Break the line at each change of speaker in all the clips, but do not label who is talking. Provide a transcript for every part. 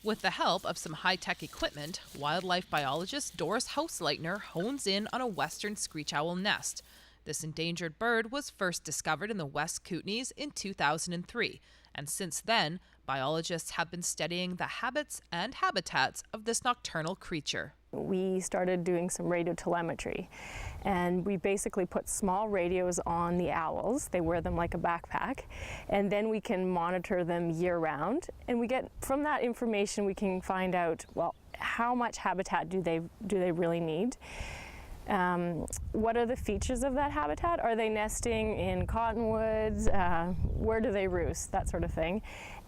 With the help of some high-tech equipment, wildlife biologist Doris Hausleitner hones in on a Western Screech Owl nest. This endangered bird was first discovered in the West Kootenays in 2003, and since then, biologists have been studying the habits and habitats of this nocturnal creature.
We started doing some radio telemetry, and we basically put small radios on the owls. They wear them like a backpack, and then we can monitor them year-round. And we get from that information, we can find out, well, how much habitat do they really need? What are the features of that habitat? Are they nesting in cottonwoods? Where do they roost? That sort of thing.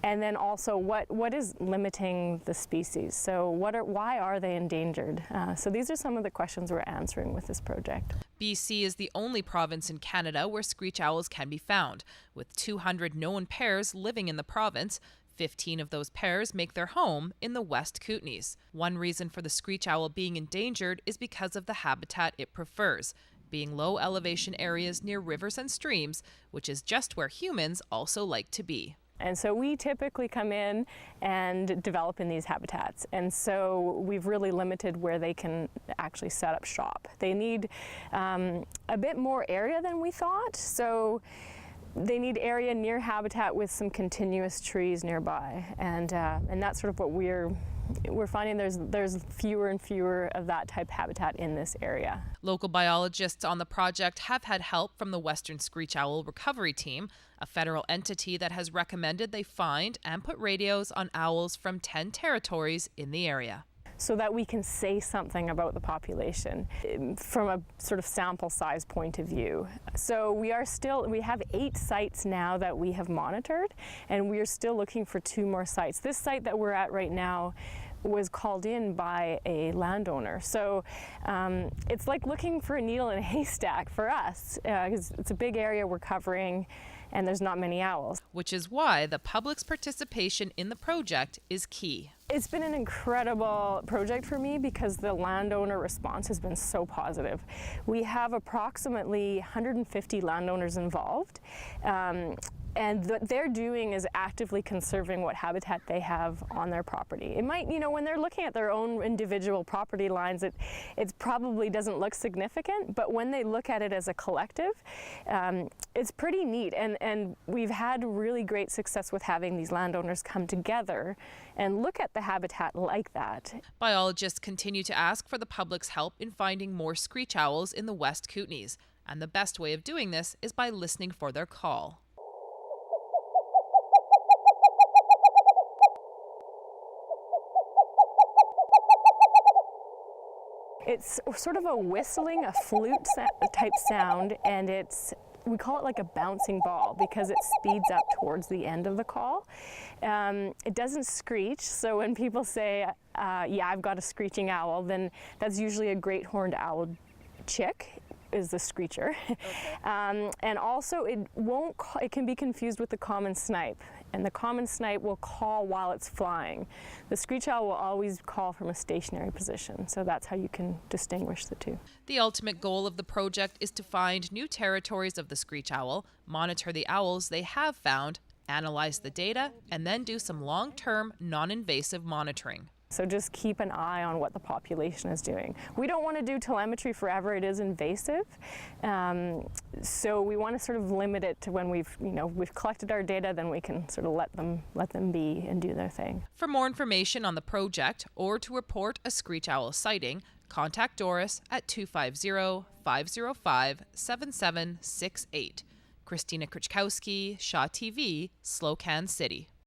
And then also, what is limiting the species? So why are they endangered? So these are some of the questions we're answering with this project.
BC is the only province in Canada where screech owls can be found. With 200 known pairs living in the province, 15 of those pairs make their home in the West Kootenays. One reason for the screech owl being endangered is because of the habitat it prefers, being low elevation areas near rivers and streams, which is just where humans also like to be.
And so we typically come in and develop in these habitats. And so we've really limited where they can actually set up shop. They need a bit more area than we thought. So they need area near habitat with some continuous trees nearby. And that's sort of what we're finding. There's fewer and fewer of that type habitat in this area.
Local biologists on the project have had help from the Western Screech Owl Recovery Team, a federal entity that has recommended they find and put radios on owls from 10 territories in the area,
so that we can say something about the population from a sort of sample size point of view. So we have 8 sites now that we have monitored, and we are still looking for 2 more sites. This site that we're at right now was called in by a landowner. So it's like looking for a needle in a haystack for us, because it's a big area we're covering and there's not many owls.
Which is why the public's participation in the project is key.
It's been an incredible project for me because the landowner response has been so positive. We have approximately 150 landowners involved. And what they're doing is actively conserving what habitat they have on their property. It might, when they're looking at their own individual property lines, it probably doesn't look significant, but when they look at it as a collective, it's pretty neat. And we've had really great success with having these landowners come together and look at the habitat like that.
Biologists continue to ask for the public's help in finding more screech owls in the West Kootenays, and the best way of doing this is by listening for their call.
It's sort of a whistling, a flute type sound, and we call it like a bouncing ball because it speeds up towards the end of the call. It doesn't screech, so when people say, yeah, I've got a screeching owl, then that's usually a great horned owl chick is the screecher. Okay. And also it can be confused with the common snipe, and the common snipe will call while it's flying. The screech owl will always call from a stationary position, so that's how you can distinguish the two.
The ultimate goal of the project is to find new territories of the screech owl, monitor the owls they have found, analyze the data, and then do some long-term, non-invasive monitoring.
So just keep an eye on what the population is doing. We don't want to do telemetry forever. It is invasive. So we want to sort of limit it to when we've collected our data, then we can sort of let them be and do their thing.
For more information on the project or to report a screech owl sighting, contact Doris at 250-505-7768. Christina Krichkowski, Shaw TV, Slocan City.